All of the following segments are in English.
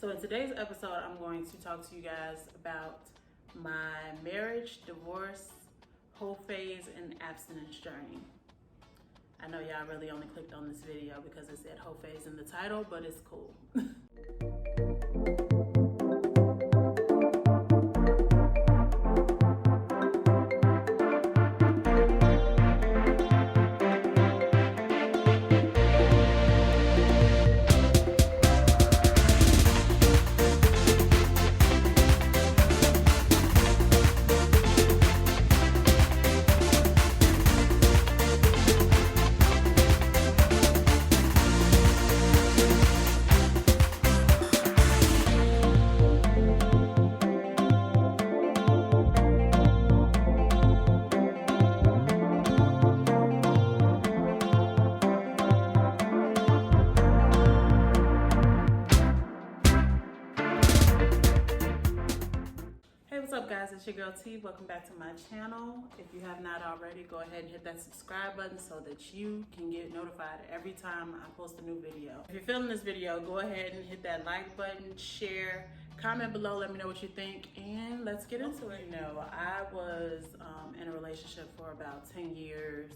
So in today's episode, I'm going to talk to you guys about my marriage, divorce, whole phase, and abstinence journey. I know y'all really only clicked on this video because it said whole phase in the title, but it's cool. What's up, guys? It's your girl T. Welcome back to my channel. If you have not already, go ahead and hit that subscribe button so that you can get notified every time I post a new video. If you're feeling this video, go ahead and hit that like button, share, comment below, let me know what you think, and let's get into it. You know, I was in a relationship for about 10 years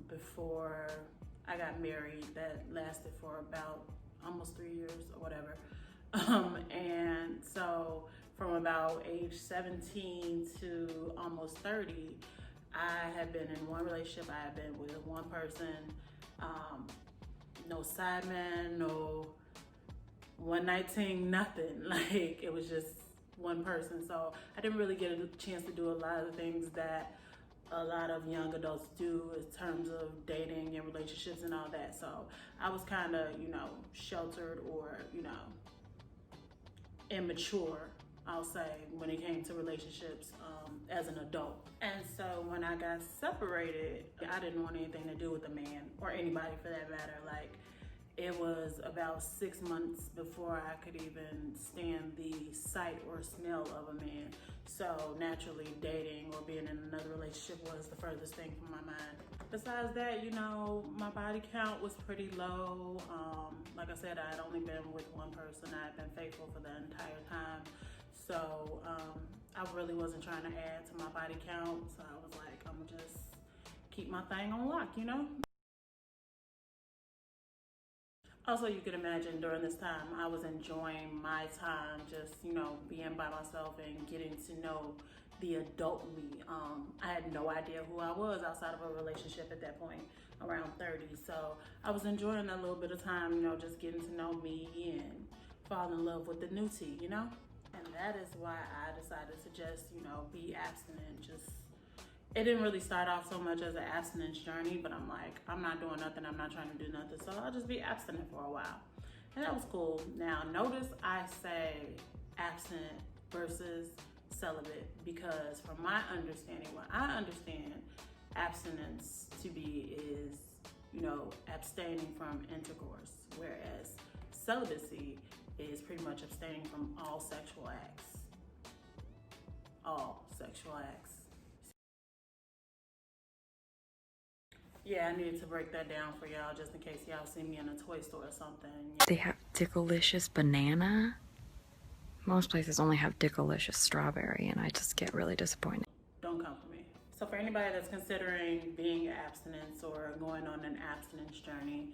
before I got married. That lasted for about almost 3 years or whatever. And so from about age 17 to almost 30, I have been in one relationship. I have been with one person, no side man, no one night thing, nothing. Like, it was just one person. So I didn't really get a chance to do a lot of the things that a lot of young adults do in terms of dating and relationships and all that. So I was kind of, sheltered or, immature, I'll say, when it came to relationships as an adult. And so when I got separated, I didn't want anything to do with a man or anybody for that matter. Like, it was about 6 months before I could even stand the sight or smell of a man. So naturally, dating or being in another relationship was the furthest thing from my mind. Besides that, my body count was pretty low. Like I said, I had only been with one person. I had been faithful for the entire time. So I really wasn't trying to add to my body count. So I was like, I'm gonna just keep my thing on lock, Also, you can imagine during this time, I was enjoying my time just, being by myself and getting to know the adult me. I had no idea who I was outside of a relationship at that point, around 30. So I was enjoying that little bit of time, just getting to know me and fall in love with the new T, And that is why I decided to just, be abstinent. It didn't really start off so much as an abstinence journey, but I'm like, I'm not doing nothing, I'm not trying to do nothing, so I'll just be abstinent for a while. And that was cool. Now, notice I say abstinent versus celibate, because from my understanding, what I understand abstinence to be is, abstaining from intercourse, whereas celibacy is pretty much abstaining from all sexual acts. All sexual acts. Yeah, I needed to break that down for y'all just in case y'all see me in a toy store or something. They have Dickalicious banana. Most places only have Dickalicious strawberry, and I just get really disappointed. Don't come for me. So for anybody that's considering being abstinence or going on an abstinence journey,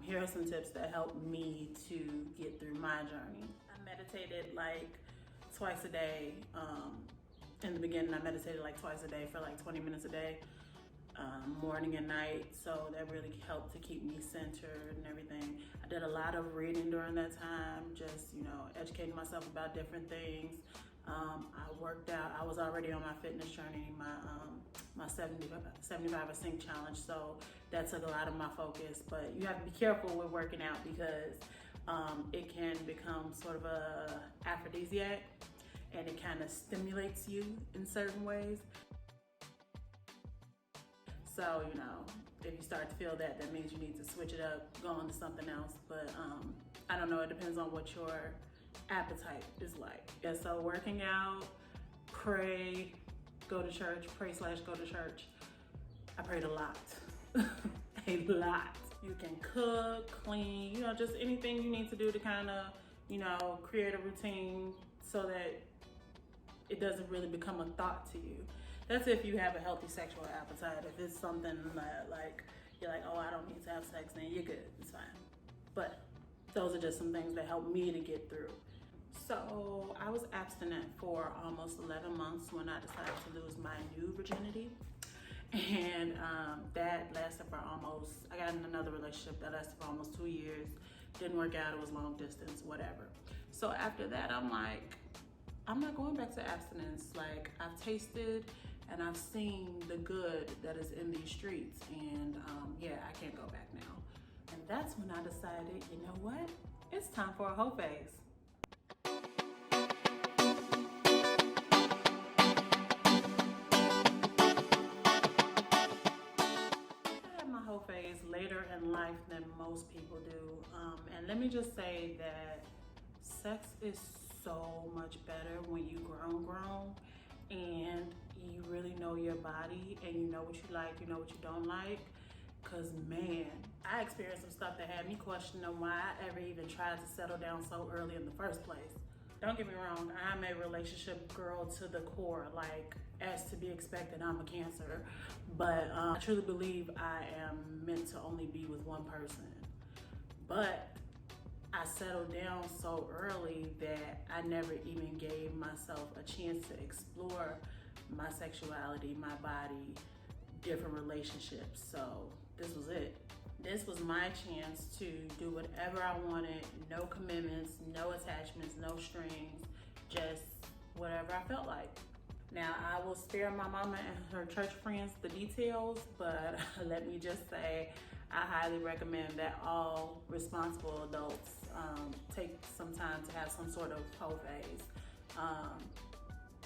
here are some tips that helped me to get through my journey. I meditated like twice a day. In the beginning, I meditated like twice a day for like 20 minutes a day. Morning and night, so that really helped to keep me centered and everything. I did a lot of reading during that time, just educating myself about different things. I worked out. I was already on my fitness journey, my 75 a sink challenge, so that took a lot of my focus. But you have to be careful with working out because it can become sort of a aphrodisiac, and it kind of stimulates you in certain ways. So, if you start to feel that, that means you need to switch it up, go on to something else. But I don't know, it depends on what your appetite is like. Yeah, so working out, pray, go to church, pray/go to church. I prayed a lot, a lot. You can cook, clean, you know, just anything you need to do to kind of, you know, create a routine so that it doesn't really become a thought to you. That's if you have a healthy sexual appetite. If it's something that, like, you're like, oh, I don't need to have sex, then you're good, it's fine. But those are just some things that help me to get through. So I was abstinent for almost 11 months when I decided to lose my new virginity. And that lasted for almost, I got in another relationship that lasted for almost 2 years. Didn't work out, it was long distance, whatever. So after that, I'm like, I'm not going back to abstinence. Like, I've tasted and I've seen the good that is in these streets. And yeah, I can't go back now. And that's when I decided, you know what? It's time for a hoe phase. I had my hoe phase later in life than most people do. And let me just say that sex is so much better when you grown and you really know your body and you know what you like, you know what you don't like. Cause man, I experienced some stuff that had me questioning why I ever even tried to settle down so early in the first place. Don't get me wrong, I'm a relationship girl to the core, like as to be expected, I'm a Cancer. But I truly believe I am meant to only be with one person. But I settled down so early that I never even gave myself a chance to explore my sexuality, my body, different relationships. So this was it. This was my chance to do whatever I wanted, no commitments, no attachments, no strings, just whatever I felt like. Now, I will spare my mama and her church friends the details, but let me just say, I highly recommend that all responsible adults take some time to have some sort of hoe phase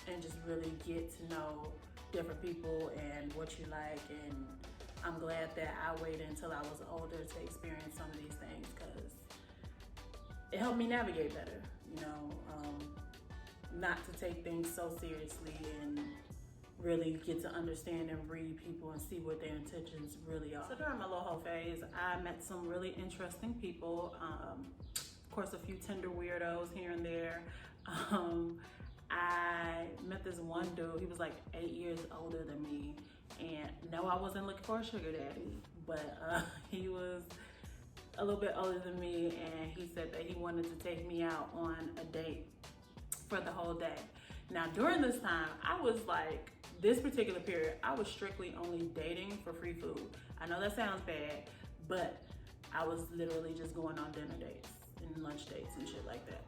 and just really get to know different people and what you like. And I'm glad that I waited until I was older to experience some of these things because it helped me navigate better, you know, not to take things so seriously and really get to understand and read people and see what their intentions really are. So during my little hoe phase, I met some really interesting people. Of course, a few Tinder weirdos here and there. I met this one dude, he was like 8 years older than me. And no, I wasn't looking for a sugar daddy, but he was a little bit older than me, and he said that he wanted to take me out on a date for the whole day. Now, during this time, I was like, this particular period, I was strictly only dating for free food. I know that sounds bad, but I was literally just going on dinner dates and lunch dates and shit like that.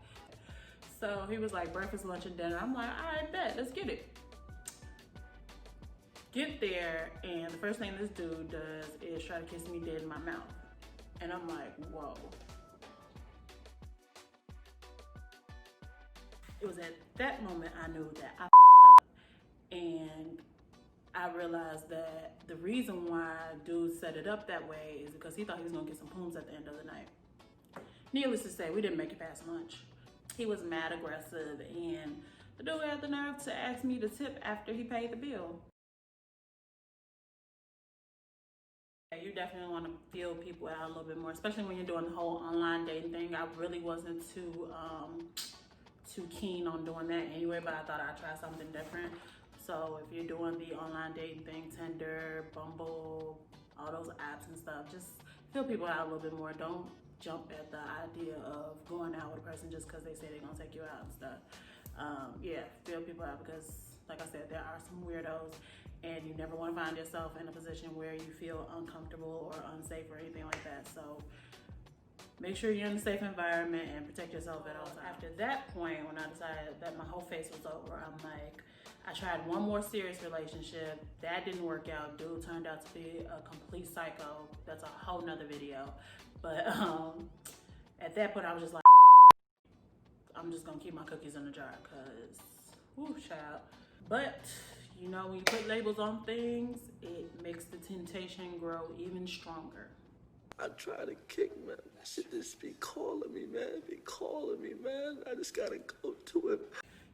So he was like, breakfast, lunch, and dinner. I'm like, all right, bet, let's get it. Get there, and the first thing this dude does is try to kiss me dead in my mouth. And I'm like, whoa. It was at that moment I knew that I up. And I realized that the reason why dude set it up that way is because he thought he was gonna get some pooms at the end of the night. Needless to say, we didn't make it past lunch. He was mad aggressive, and the dude had the nerve to ask me to tip after he paid the bill. You definitely want to feel people out a little bit more, especially when you're doing the whole online dating thing. I really wasn't too keen on doing that anyway, but I thought I'd try something different. So if you're doing the online dating thing, Tinder, Bumble, all those apps and stuff, just feel people out a little bit more. Don't jump at the idea of going out with a person just because they say they're gonna take you out and stuff. Yeah, feel people out because, like I said, there are some weirdos, and you never want to find yourself in a position where you feel uncomfortable or unsafe or anything like that. So make sure you're in a safe environment and protect yourself at all times. After that point, when I decided that my whole phase was over, I'm like, I tried one more serious relationship. That didn't work out. Dude turned out to be a complete psycho. That's a whole nother video. But at that point, I was just like, I'm just gonna keep my cookies in the jar because, whoo, child. But, you know, when you put labels on things, it makes the temptation grow even stronger. I try to kick, man. Shit just be calling me, man. Be calling me, man. I just gotta go to it.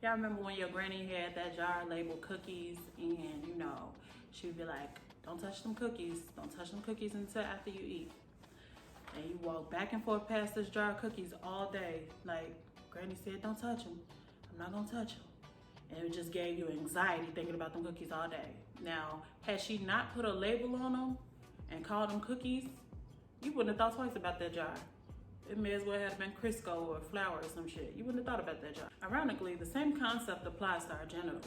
Y'all remember when your granny had that jar labeled cookies, and you know, she would be like, don't touch them cookies. Don't touch them cookies until after you eat. and you walk back and forth past this jar of cookies all day. Like Granny said, don't touch them. I'm not gonna touch them. And it just gave you anxiety thinking about them cookies all day. Now, had she not put a label on them and called them cookies, you wouldn't have thought twice about that jar. It may as well have been Crisco or flour or some shit. You wouldn't have thought about that jar. Ironically, the same concept applies to our genitals.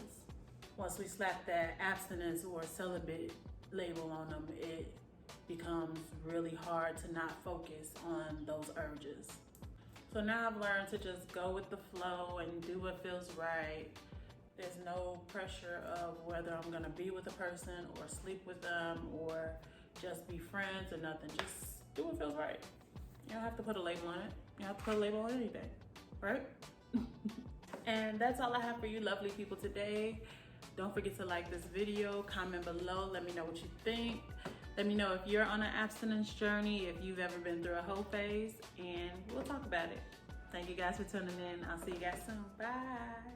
Once we slap that abstinence or celibate label on them, it becomes really hard to not focus on those urges. So now I've learned to just go with the flow and do what feels right. There's no pressure of whether I'm gonna be with a person or sleep with them or just be friends or nothing. Just do what feels right. You don't have to put a label on it. You don't have to put a label on anything, right? And that's all I have for you lovely people today. Don't forget to like this video, comment below, let me know what you think. Let me know if you're on an abstinence journey, if you've ever been through a hoe phase, and we'll talk about it. Thank you guys for tuning in. I'll see you guys soon. Bye.